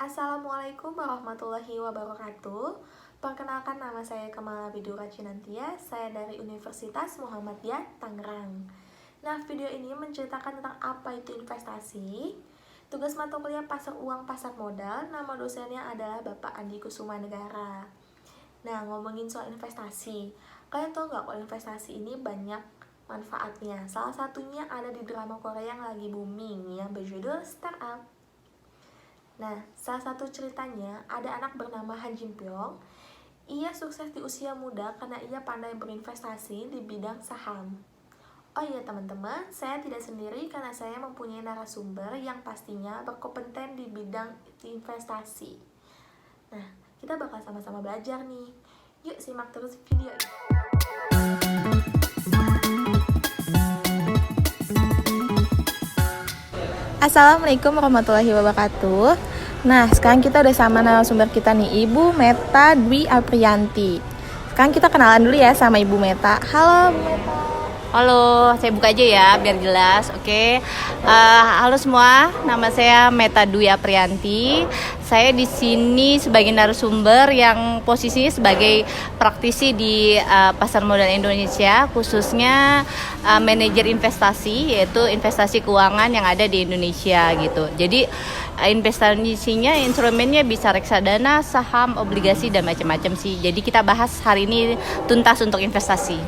Assalamualaikum warahmatullahi wabarakatuh. Perkenalkan, nama saya Kamala Bidura Cinantia. Saya dari Universitas Muhammadiyah Tangerang. Nah, video ini menceritakan tentang apa itu investasi. Tugas mata kuliah pasar uang pasar modal. Nama dosennya adalah Bapak Andi Kusuma Negara. Nah, ngomongin soal investasi, kalian tahu nggak kalau investasi ini banyak manfaatnya? Salah satunya ada di drama Korea yang lagi booming yang berjudul Startup. Nah, salah satu ceritanya ada anak bernama Han Jin Pyong. Ia sukses di usia muda karena ia pandai berinvestasi di bidang saham. Oh iya teman-teman, saya tidak sendiri karena saya mempunyai narasumber yang pastinya berkompeten di bidang investasi. Nah, kita bakal sama-sama belajar nih. Yuk simak terus video ini. Assalamualaikum warahmatullahi wabarakatuh. Nah, sekarang kita udah sama narasumber kita nih, Ibu Meta Dwi Apriyanti. Sekarang kita kenalan dulu ya sama Ibu Meta. Halo, Bu Meta. Halo, saya buka aja ya biar jelas. Oke. Halo semua, nama saya Meta Dwi Apriyanti. Saya di sini sebagai narasumber yang posisinya sebagai praktisi di pasar modal Indonesia, khususnya manajer investasi, yaitu investasi keuangan yang ada di Indonesia gitu. Jadi investasinya, instrumennya bisa reksadana, saham, obligasi dan macam-macam sih. Jadi kita bahas hari ini tuntas untuk investasi.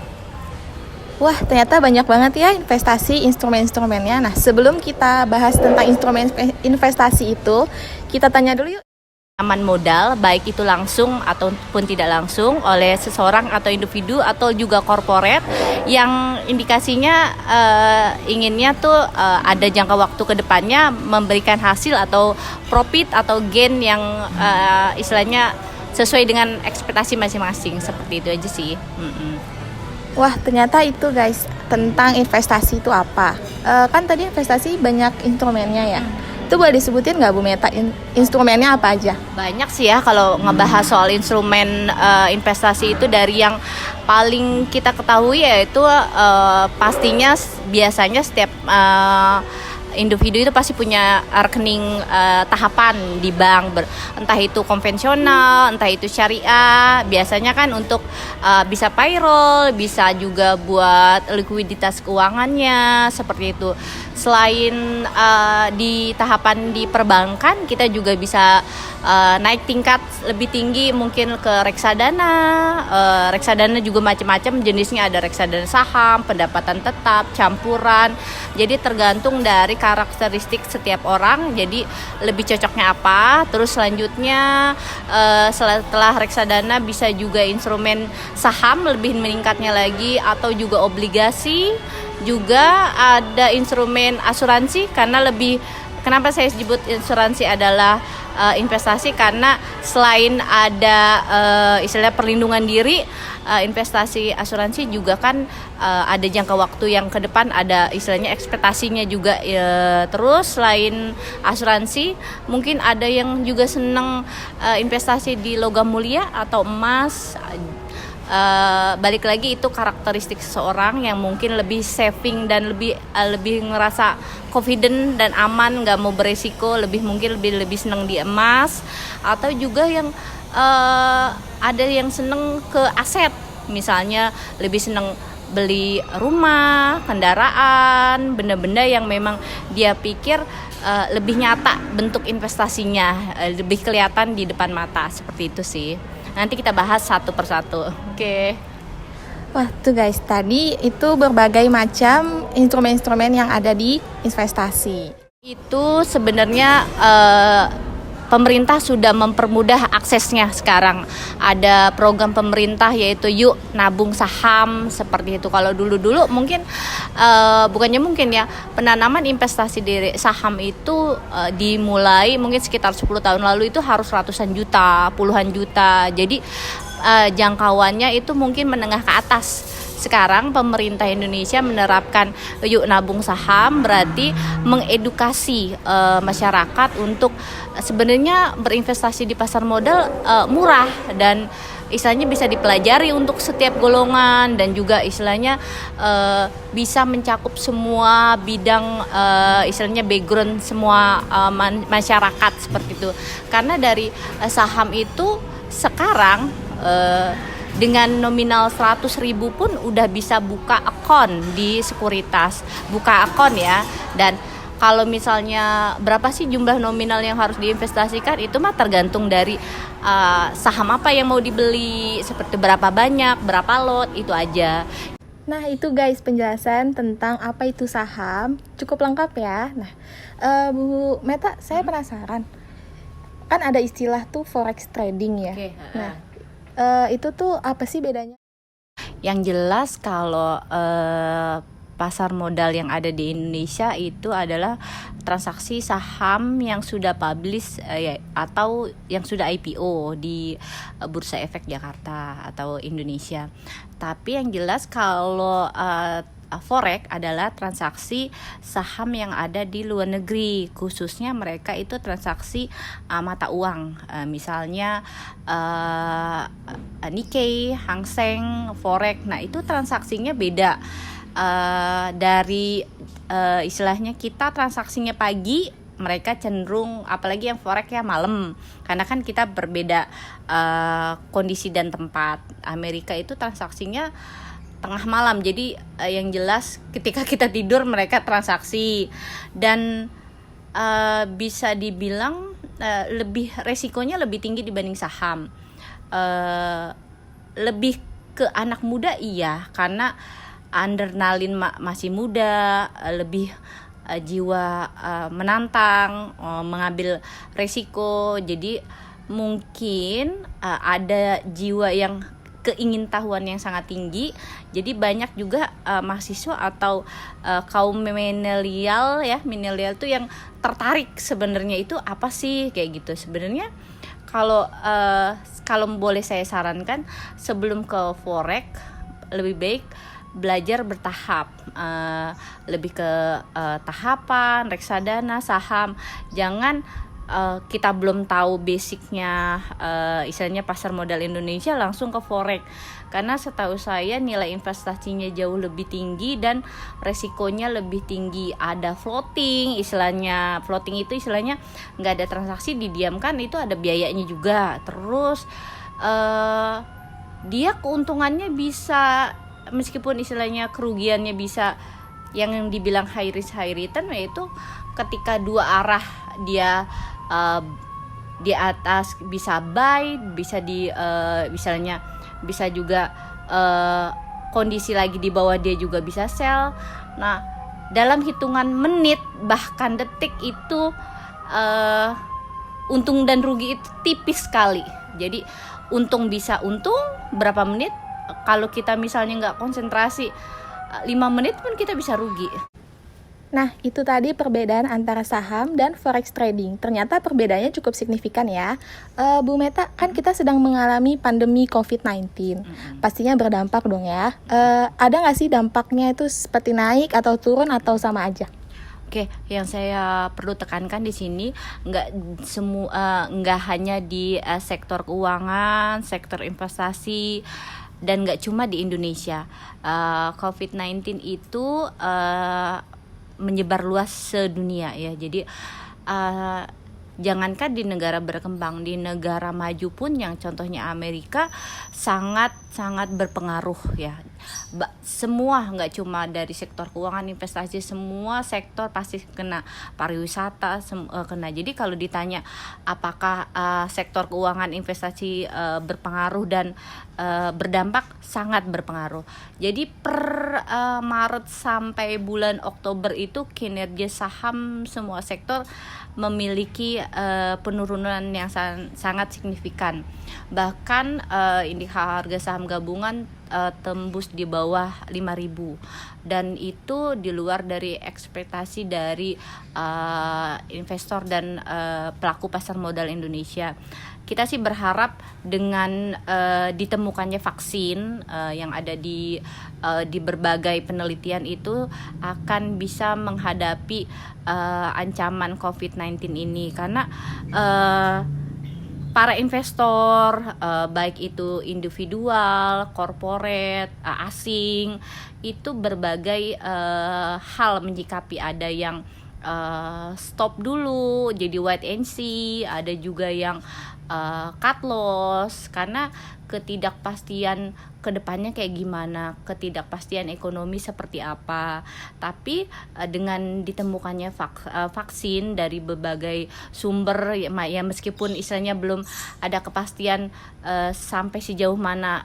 Wah, ternyata banyak banget ya investasi instrumen-instrumennya. Nah, sebelum kita bahas tentang instrumen investasi itu, kita tanya dulu yuk. Aman modal, baik itu langsung ataupun tidak langsung oleh seseorang atau individu atau juga korporat yang indikasinya inginnya tuh ada jangka waktu ke depannya memberikan hasil atau profit atau gain yang istilahnya sesuai dengan ekspektasi masing-masing. Seperti itu aja sih. Wah, ternyata itu guys, tentang investasi itu apa? Kan tadi investasi banyak instrumennya ya. Itu boleh disebutin nggak Bu Meta, instrumennya apa aja? Banyak sih ya kalau ngebahas soal instrumen investasi itu. Dari yang paling kita ketahui yaitu pastinya biasanya setiap individu itu pasti punya rekening tahapan di bank, entah itu konvensional, entah itu syariah. Biasanya kan untuk bisa payroll, bisa juga buat likuiditas keuangannya, seperti itu. Selain di tahapan di perbankan, kita juga bisa naik tingkat lebih tinggi mungkin ke reksadana. Reksadana juga macam-macam jenisnya, ada reksadana saham, pendapatan tetap, campuran. Jadi tergantung dari karakteristik setiap orang, jadi lebih cocoknya apa. Terus selanjutnya setelah reksadana bisa juga instrumen saham lebih meningkatnya lagi, atau juga obligasi. Juga ada instrumen asuransi, karena kenapa saya sebut asuransi adalah investasi, karena selain ada istilah perlindungan diri, investasi asuransi juga kan ada jangka waktu yang ke depan, ada istilahnya ekspektasinya juga. Terus selain asuransi, mungkin ada yang juga senang investasi di logam mulia atau emas. Balik lagi itu karakteristik seseorang yang mungkin lebih saving dan lebih ngerasa confident dan aman, nggak mau beresiko, mungkin lebih senang di emas. Atau juga yang ada yang senang ke aset, misalnya lebih senang beli rumah, kendaraan, benda-benda yang memang dia pikir lebih nyata bentuk investasinya, lebih kelihatan di depan mata. Seperti itu sih. Nanti kita bahas satu persatu. Oke. Wah, tuh guys, tadi itu berbagai macam instrumen-instrumen yang ada di investasi. Itu sebenarnya pemerintah sudah mempermudah aksesnya sekarang. Ada program pemerintah yaitu Yuk Nabung Saham, seperti itu. Kalau dulu-dulu mungkin penanaman investasi di saham itu dimulai mungkin sekitar 10 tahun lalu, itu harus ratusan juta, puluhan juta. Jadi jangkauannya itu mungkin menengah ke atas. Sekarang pemerintah Indonesia menerapkan Yuk Nabung Saham, berarti mengedukasi masyarakat untuk sebenarnya berinvestasi di pasar modal murah dan istilahnya bisa dipelajari untuk setiap golongan, dan juga istilahnya bisa mencakup semua bidang, istilahnya background semua masyarakat seperti itu. Karena dari saham itu sekarang dengan nominal 100.000 pun udah bisa buka akun di sekuritas, buka akun ya. Dan kalau misalnya berapa sih jumlah nominal yang harus diinvestasikan, itu mah tergantung dari saham apa yang mau dibeli, seperti berapa banyak, berapa lot, itu aja. Nah itu guys penjelasan tentang apa itu saham, cukup lengkap ya. Nah Bu Meta, saya penasaran, kan ada istilah tuh forex trading ya. Nah itu tuh apa sih bedanya? Yang jelas kalau pasar modal yang ada di Indonesia itu adalah transaksi saham yang sudah publish atau yang sudah IPO di Bursa Efek Jakarta atau Indonesia. Tapi yang jelas kalau forex adalah transaksi saham yang ada di luar negeri, khususnya mereka itu transaksi mata uang, misalnya Nikkei, Hang Seng, forex. Nah itu transaksinya beda dari istilahnya kita transaksinya pagi, mereka cenderung, apalagi yang forex ya malam, karena kan kita berbeda kondisi dan tempat. Amerika itu transaksinya tengah malam, jadi yang jelas ketika kita tidur mereka transaksi, dan bisa dibilang lebih resikonya lebih tinggi dibanding saham. Lebih ke anak muda iya, karena adrenalin masih muda, lebih jiwa menantang, mengambil resiko. Jadi mungkin ada jiwa yang keingintahuan yang sangat tinggi. Jadi banyak juga mahasiswa atau kaum milenial ya, milenial tuh yang tertarik sebenarnya itu apa sih kayak gitu. Sebenarnya kalau boleh saya sarankan, sebelum ke forex lebih baik belajar bertahap, lebih ke tahapan reksadana, saham. Jangan kita belum tahu basicnya, istilahnya pasar modal Indonesia langsung ke forex, karena setahu saya nilai investasinya jauh lebih tinggi dan resikonya lebih tinggi. Ada floating, istilahnya floating itu istilahnya nggak ada transaksi, didiamkan, itu ada biayanya juga. Terus dia keuntungannya bisa, meskipun istilahnya kerugiannya bisa yang dibilang high risk high return, yaitu ketika dua arah dia di atas bisa buy, bisa di misalnya bisa juga kondisi lagi di bawah dia juga bisa sell. Nah dalam hitungan menit bahkan detik itu untung dan rugi itu tipis sekali. Jadi untung bisa untung berapa menit, kalau kita misalnya nggak konsentrasi 5 menit pun kita bisa rugi. Nah, itu tadi perbedaan antara saham dan forex trading. Ternyata perbedaannya cukup signifikan ya. Bu Meta, kan kita sedang mengalami pandemi COVID-19. Pastinya berdampak dong ya. Ada nggak sih dampaknya itu seperti naik atau turun atau sama aja? Oke, yang saya perlu tekankan di sini nggak hanya di sektor keuangan, sektor investasi, dan nggak cuma di Indonesia. COVID-19 itu menyebar luas sedunia ya. Jadi jangankan di negara berkembang, di negara maju pun yang contohnya Amerika sangat berpengaruh ya. Semua, nggak cuma dari sektor keuangan, investasi, semua sektor pasti kena, pariwisata kena. Jadi kalau ditanya apakah sektor keuangan, investasi berpengaruh dan berdampak, sangat berpengaruh. Jadi per Maret sampai bulan Oktober itu kinerja saham semua sektor memiliki penurunan yang sangat signifikan. Bahkan indikator harga saham gabungan tembus di bawah 5.000, dan itu di luar dari ekspektasi dari investor dan pelaku pasar modal Indonesia. Kita sih berharap dengan ditemukannya vaksin yang ada di berbagai penelitian itu akan bisa menghadapi ancaman COVID-19 ini, karena para investor, baik itu individual, corporate, asing, itu berbagai hal menyikapi. Ada yang stop dulu jadi wait and see, ada juga yang cut loss karena ketidakpastian kedepannya kayak gimana, ketidakpastian ekonomi seperti apa. Tapi dengan ditemukannya vaksin dari berbagai sumber ya meskipun istilahnya belum ada kepastian sampai sejauh mana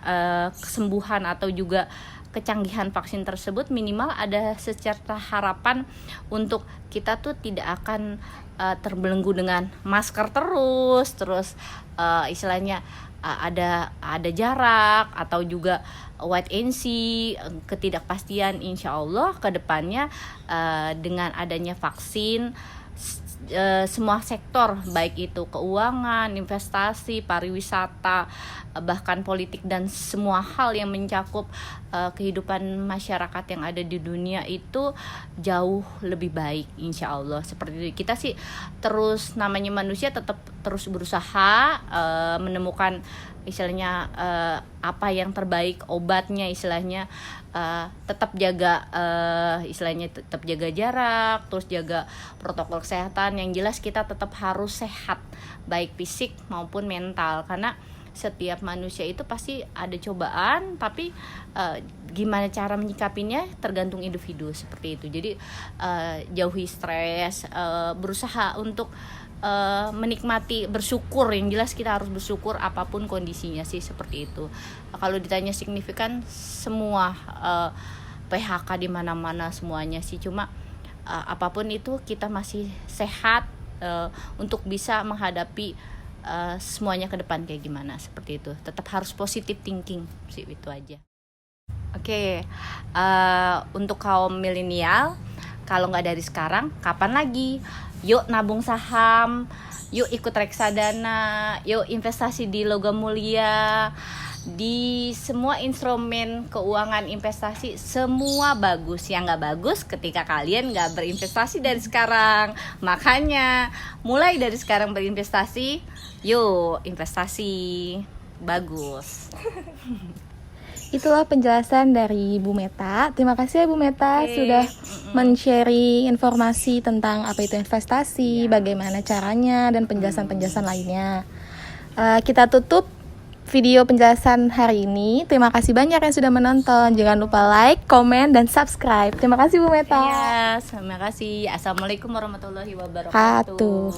kesembuhan atau juga kecanggihan vaksin tersebut, minimal ada secerca harapan untuk kita tuh tidak akan terbelenggu dengan masker terus istilahnya ada jarak atau juga wait and see, ketidakpastian. Insya Allah ke depannya dengan adanya vaksin, semua sektor baik itu keuangan, investasi, pariwisata, bahkan politik dan semua hal yang mencakup kehidupan masyarakat yang ada di dunia itu jauh lebih baik insya Allah. Seperti itu, kita sih terus, namanya manusia tetap terus berusaha menemukan istilahnya apa yang terbaik, obatnya istilahnya, tetap jaga istilahnya tetap jaga jarak, terus jaga protokol kesehatan. Yang jelas kita tetap harus sehat baik fisik maupun mental, karena setiap manusia itu pasti ada cobaan, tapi gimana cara menyikapinya tergantung individu seperti itu. Jadi jauhi stres, berusaha untuk menikmati, bersyukur. Yang jelas kita harus bersyukur apapun kondisinya sih, seperti itu. Kalau ditanya signifikan, semua PHK di mana-mana semuanya sih, cuma apapun itu kita masih sehat untuk bisa menghadapi semuanya ke depan kayak gimana, seperti itu. Tetap harus positive thinking sih, itu aja. Oke, untuk kaum milenial, kalau nggak dari sekarang, kapan lagi? Yuk nabung saham, yuk ikut reksadana, yuk investasi di logam mulia, di semua instrumen keuangan investasi, semua bagus. Yang nggak bagus ketika kalian nggak berinvestasi dari sekarang. Makanya mulai dari sekarang berinvestasi, yuk investasi bagus. Itulah penjelasan dari Bu Meta. Terima kasih ya Bu Meta sudah men-sharing informasi tentang apa itu investasi, bagaimana caranya, dan penjelasan-penjelasan lainnya. Kita tutup video penjelasan hari ini. Terima kasih banyak yang sudah menonton. Jangan lupa like, komen, dan subscribe. Terima kasih Bu Meta. Ya, terima kasih. Assalamualaikum warahmatullahi wabarakatuh.